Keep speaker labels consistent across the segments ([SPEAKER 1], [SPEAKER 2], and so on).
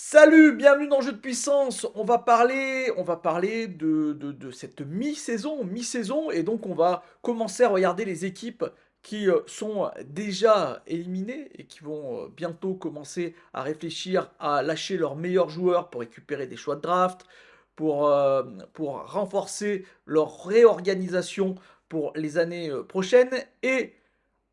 [SPEAKER 1] Salut, bienvenue dans Jeu de puissance. On va parler de cette mi-saison, et donc on va commencer à regarder les équipes qui sont déjà éliminées et qui vont bientôt commencer à réfléchir à lâcher leurs meilleurs joueurs pour récupérer des choix de draft, pour, euh, pour renforcer leur réorganisation pour les années prochaines et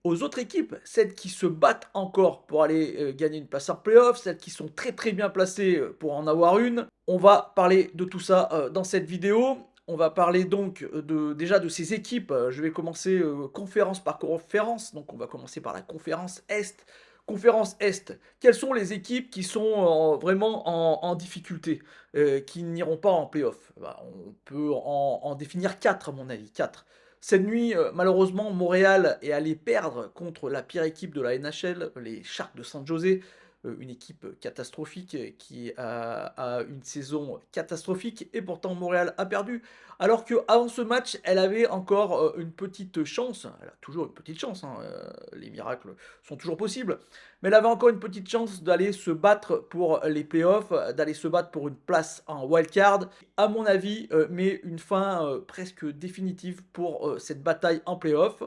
[SPEAKER 1] aux autres équipes, celles qui se battent encore pour aller gagner une place en playoff, celles qui sont très très bien placées pour en avoir une. On va parler de tout ça dans cette vidéo. On va parler donc déjà de ces équipes. Je vais commencer conférence par conférence. Donc on va commencer par la conférence Est. Conférence Est, quelles sont les équipes qui sont vraiment en difficulté, qui n'iront pas en playoff? Bah, on peut en définir 4 à mon avis, 4. Cette nuit, malheureusement, Montréal est allé perdre contre la pire équipe de la NHL, les Sharks de San José, une équipe catastrophique qui a une saison catastrophique et pourtant Montréal a perdu. Alors qu'avant ce match, elle avait encore une petite chance, elle a toujours une petite chance, hein, les miracles sont toujours possibles, mais elle avait encore une petite chance d'aller se battre pour les playoffs, d'aller se battre pour une place en wildcard. À mon avis, met une fin presque définitive pour cette bataille en playoff.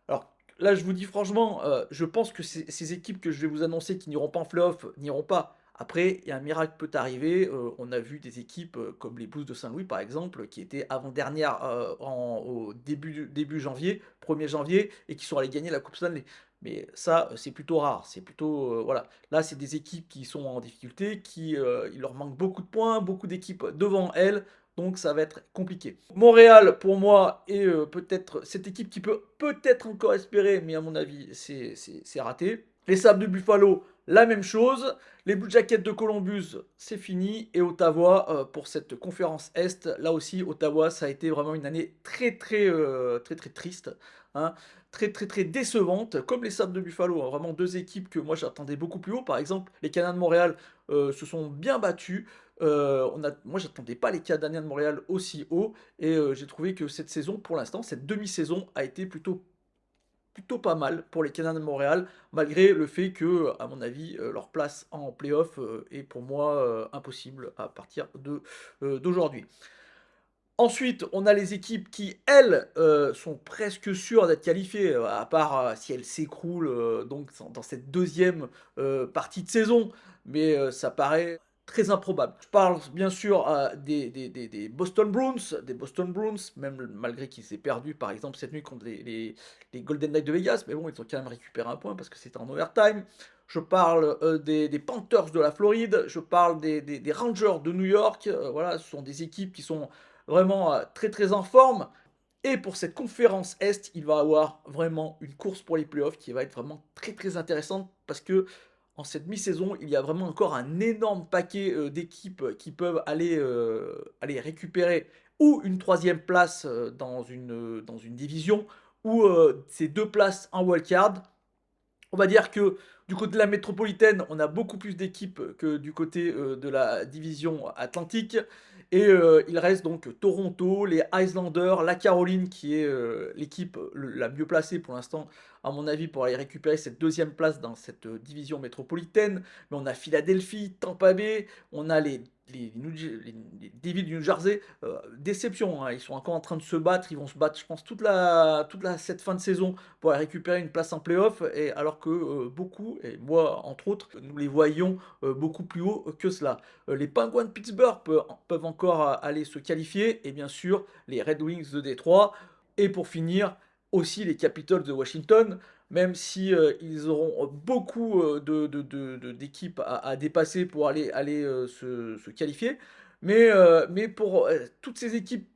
[SPEAKER 1] Alors là, je vous dis franchement, je pense que ces équipes que je vais vous annoncer qui n'iront pas en playoff n'iront pas. Après, il y a un miracle peut arriver. On a vu des équipes comme les Blues de Saint-Louis, par exemple, qui étaient avant-dernières au début janvier, 1er janvier, et qui sont allées gagner la Coupe Stanley. Mais ça, c'est plutôt rare. C'est plutôt, voilà. Là, c'est des équipes qui sont en difficulté, il leur manque beaucoup de points, beaucoup d'équipes devant elles. Donc ça va être compliqué. Montréal, pour moi, est peut-être cette équipe qui peut peut-être encore espérer, mais à mon avis, c'est raté. Les Sables de Buffalo, la même chose. Les Blue Jackets de Columbus, c'est fini. Et Ottawa, pour cette conférence Est, là aussi, Ottawa, ça a été vraiment une année très triste, hein. Très très très décevante, comme les Sables de Buffalo, hein. Vraiment deux équipes que moi j'attendais beaucoup plus haut. Par exemple, les Canadiens de Montréal se sont bien battus. Moi, j'attendais pas les Canadiens de Montréal aussi haut et j'ai trouvé que cette saison, pour l'instant, cette demi-saison a été plutôt pas mal pour les Canadiens de Montréal, malgré le fait que, à mon avis, leur place en playoff est pour moi impossible à partir d'aujourd'hui. Ensuite, on a les équipes qui, elles, sont presque sûres d'être qualifiées, à part si elles s'écroulent donc dans cette deuxième partie de saison, mais ça paraît très improbable. Je parle bien sûr des Boston Bruins, même malgré qu'ils aient perdu par exemple cette nuit contre les Golden Knights de Vegas, mais bon, ils ont quand même récupéré un point parce que c'était en overtime. Je parle des Panthers de la Floride, je parle des Rangers de New York, voilà, ce sont des équipes qui sont vraiment très très en forme. Et pour cette conférence Est, il va y avoir vraiment une course pour les playoffs qui va être vraiment très très intéressante parce que en cette mi-saison, il y a vraiment encore un énorme paquet d'équipes qui peuvent aller récupérer ou une troisième place dans une division ou ces deux places en wildcard. On va dire que du côté de la métropolitaine, on a beaucoup plus d'équipes que du côté de la division Atlantique. Et il reste donc Toronto, les Islanders, la Caroline qui est l'équipe la mieux placée pour l'instant, à mon avis, pour aller récupérer cette deuxième place dans cette division métropolitaine. Mais on a Philadelphie, Tampa Bay, on a les Devils du New Jersey. Déception, hein, ils sont encore en train de se battre. Ils vont se battre, je pense, cette fin de saison pour aller récupérer une place en playoff, et alors que beaucoup, et moi entre autres, nous les voyions beaucoup plus haut que cela. Les Penguins de Pittsburgh peuvent encore aller se qualifier, et bien sûr les Red Wings de Détroit, et pour finir aussi les Capitals de Washington, même si ils auront beaucoup d'équipes à dépasser pour aller se qualifier. Mais pour toutes ces équipes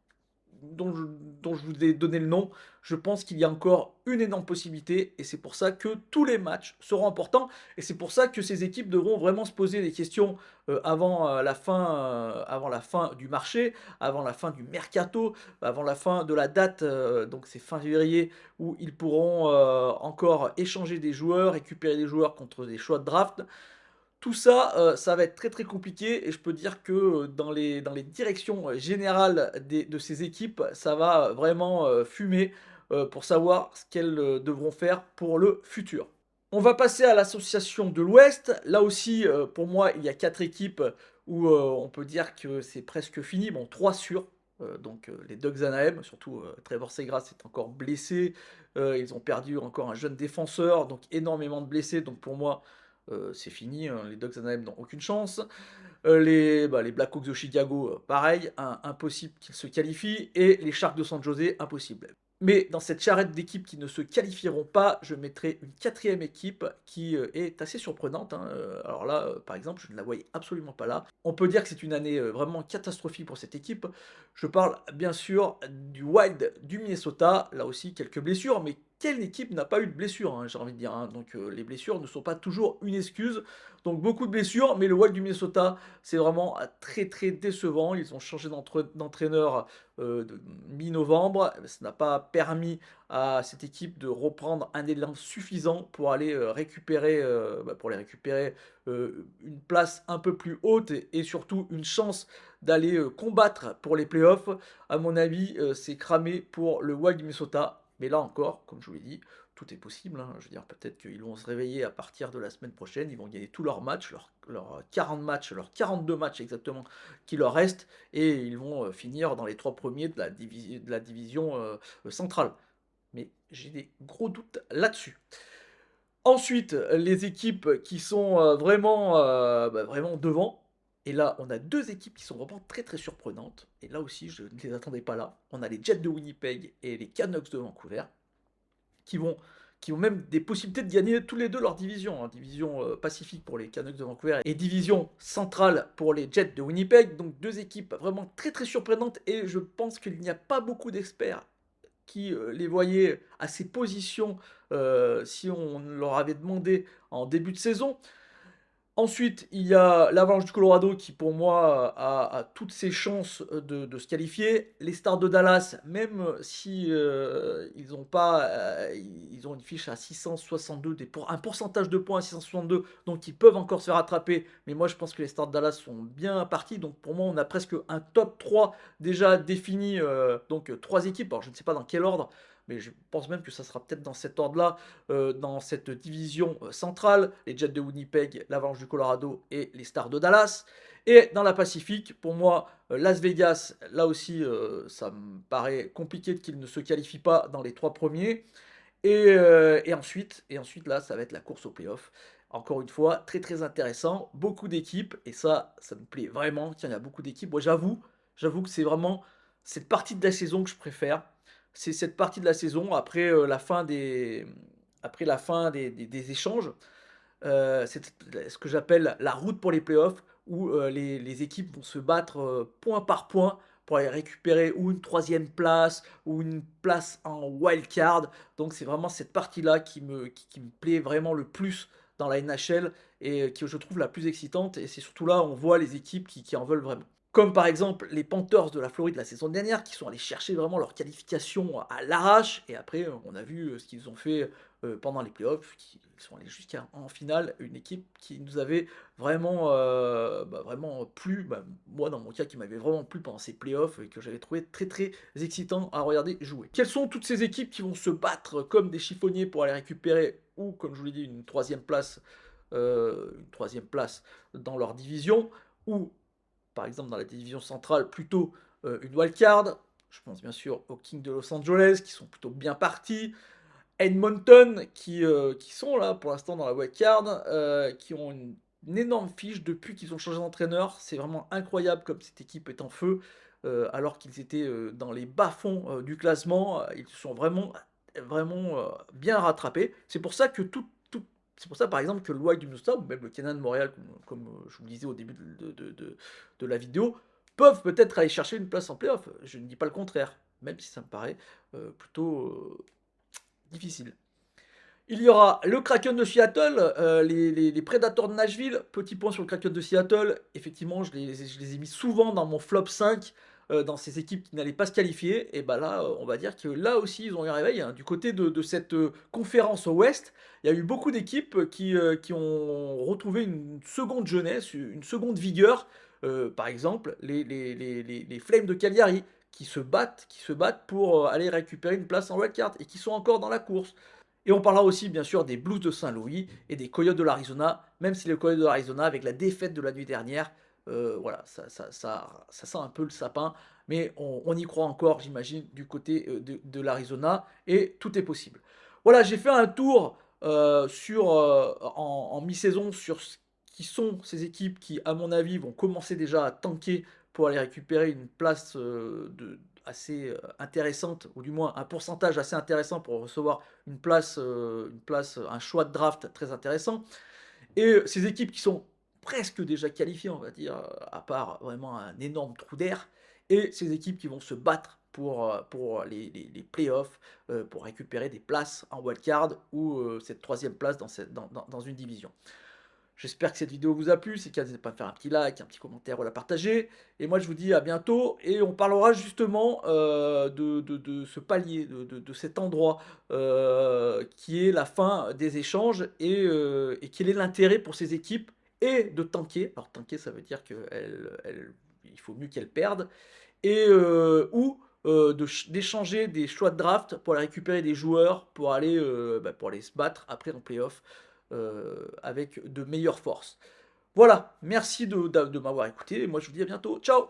[SPEAKER 1] dont je, dont je vous ai donné le nom, je pense qu'il y a encore une énorme possibilité et c'est pour ça que tous les matchs seront importants et c'est pour ça que ces équipes devront vraiment se poser des questions avant la fin du marché, avant la fin du mercato, avant la fin de la date, donc c'est fin février où ils pourront encore échanger des joueurs, récupérer des joueurs contre des choix de draft. Tout ça, ça va être très très compliqué et je peux dire que dans les directions générales de ces équipes, ça va vraiment fumer pour savoir ce qu'elles devront faire pour le futur. On va passer à l'association de l'Ouest. Là aussi, pour moi, il y a 4 équipes où, on peut dire que c'est presque fini. Bon, 3 sûrs, donc les Ducks d'Anaheim, surtout, Trevor Segras est encore blessé. Ils ont perdu encore un jeune défenseur, donc énormément de blessés. Donc pour moi, c'est fini, hein, les Ducks d'Anaheim n'ont aucune chance. Les Blackhawks de Chicago, pareil, impossible qu'ils se qualifient et les Sharks de San José, impossible. Mais dans cette charrette d'équipes qui ne se qualifieront pas, je mettrai une quatrième équipe qui est assez surprenante, hein. Alors là, par exemple, je ne la voyais absolument pas là. On peut dire que c'est une année vraiment catastrophique pour cette équipe. Je parle bien sûr du Wild du Minnesota. Là aussi, quelques blessures, mais quelle équipe n'a pas eu de blessures, hein, j'ai envie de dire, hein. Donc les blessures ne sont pas toujours une excuse. Donc beaucoup de blessures, mais le Wild du Minnesota, c'est vraiment très très décevant. Ils ont changé d'entraîneur de mi-novembre. Ça n'a pas permis à cette équipe de reprendre un élan suffisant pour aller pour les récupérer une place un peu plus haute et surtout une chance d'aller combattre pour les playoffs. À mon avis, c'est cramé pour le Wild du Minnesota. Mais là encore, comme je vous l'ai dit, tout est possible, hein. Je veux dire, peut-être qu'ils vont se réveiller à partir de la semaine prochaine, ils vont gagner tous leurs matchs, leurs 40 matchs, leurs 42 matchs exactement qui leur restent, et ils vont finir dans les 3 premiers de la division centrale. Mais j'ai des gros doutes là-dessus. Ensuite, les équipes qui sont vraiment devant. Et là, on a deux équipes qui sont vraiment très très surprenantes. Et là aussi, je ne les attendais pas là. On a les Jets de Winnipeg et les Canucks de Vancouver qui vont, qui ont même des possibilités de gagner tous les deux leur division, hein. Division Pacifique pour les Canucks de Vancouver et division centrale pour les Jets de Winnipeg. Donc deux équipes vraiment très très surprenantes et je pense qu'il n'y a pas beaucoup d'experts qui les voyaient à ces positions si on leur avait demandé en début de saison. Ensuite, il y a l'Avalanche du Colorado qui, pour moi, a toutes ses chances de se qualifier. Les Stars de Dallas, même si ils ont pas, ils ont une fiche à 662, un pourcentage de points à 662, donc ils peuvent encore se faire rattraper. Mais moi, je pense que les Stars de Dallas sont bien partis. Donc pour moi, on a presque un top 3 déjà défini. Donc 3 équipes. Alors je ne sais pas dans quel ordre, mais je pense même que ça sera peut-être dans cet ordre-là, dans cette division centrale, les Jets de Winnipeg, l'Avalanche du Colorado et les Stars de Dallas. Et dans la Pacifique, pour moi, Las Vegas, là aussi, ça me paraît compliqué qu'ils ne se qualifient pas dans les 3 premiers. Et ensuite, là, ça va être la course au playoff. Encore une fois, très très intéressant, beaucoup d'équipes, et ça me plaît vraiment. Tiens, il y a beaucoup d'équipes. Moi, j'avoue que c'est vraiment cette partie de la saison que je préfère. C'est cette partie de la saison après la fin des échanges. C'est ce que j'appelle la route pour les playoffs, où les équipes vont se battre point par point pour aller récupérer ou une troisième place ou une place en wild card. Donc c'est vraiment cette partie-là qui me plaît vraiment le plus dans la NHL et que je trouve la plus excitante. Et c'est surtout là où on voit les équipes qui en veulent vraiment. Comme par exemple les Panthers de la Floride la saison dernière, qui sont allés chercher vraiment leur qualification à l'arrache. Et après, on a vu ce qu'ils ont fait pendant les playoffs, qui sont allés jusqu'en finale. Une équipe qui nous avait vraiment plu. Moi, dans mon cas, qui m'avait vraiment plu pendant ces playoffs et que j'avais trouvé très très excitant à regarder jouer. Quelles sont toutes ces équipes qui vont se battre comme des chiffonniers pour aller récupérer, ou comme je vous l'ai dit, une troisième place dans leur division, ou par exemple dans la division centrale, plutôt une wildcard. Je pense bien sûr aux Kings de Los Angeles, qui sont plutôt bien partis. Edmonton, qui sont là pour l'instant dans la wildcard, qui ont une énorme fiche depuis qu'ils ont changé d'entraîneur. C'est vraiment incroyable comme cette équipe est en feu, alors qu'ils étaient dans les bas-fonds du classement. Ils se sont vraiment bien rattrapés. C'est pour ça que c'est pour ça, par exemple, que le Wild du Minnesota, ou même le Canadien de Montréal, comme je vous le disais au début de la vidéo, peuvent peut-être aller chercher une place en playoff. Je ne dis pas le contraire, même si ça me paraît plutôt difficile. Il y aura le Kraken de Seattle, les Predators de Nashville. Petit point sur le Kraken de Seattle. Effectivement, je les ai mis souvent dans mon flop 5, dans ces équipes qui n'allaient pas se qualifier. Et bah là, on va dire que là aussi, ils ont eu un réveil, hein. Du côté de cette conférence Ouest, il y a eu beaucoup d'équipes qui ont retrouvé une seconde jeunesse, une seconde vigueur. Par exemple, les Flames de Calgary, qui se battent pour aller récupérer une place en wildcard et qui sont encore dans la course. Et on parlera aussi, bien sûr, des Blues de Saint-Louis et des Coyotes de l'Arizona, même si les Coyotes de l'Arizona, avec la défaite de la nuit dernière, voilà, ça sent un peu le sapin, mais on y croit encore, j'imagine, du côté de l'Arizona, et tout est possible. Voilà, j'ai fait un tour en mi-saison sur ce qui sont ces équipes qui, à mon avis, vont commencer déjà à tanker pour aller récupérer une place assez intéressante, ou du moins un pourcentage assez intéressant pour recevoir un choix de draft très intéressant. Et ces équipes qui sont presque déjà qualifiées, on va dire, à part vraiment un énorme trou d'air, et ces équipes qui vont se battre pour les playoffs, pour récupérer des places en wildcard ou cette troisième place dans une division. J'espère que cette vidéo vous a plu. Si c'est le cas, n'hésitez pas à me faire un petit like, un petit commentaire ou à la partager. Et moi, je vous dis à bientôt. Et on parlera justement de ce palier, de cet endroit qui est la fin des échanges et quel est l'intérêt pour ces équipes et de tanker. Alors, tanker, ça veut dire qu'il faut mieux qu'elles perdent. Et d'échanger des choix de draft pour aller récupérer des joueurs pour aller se battre après en playoff avec de meilleures forces. Voilà, merci de m'avoir écouté et moi je vous dis à bientôt. Ciao!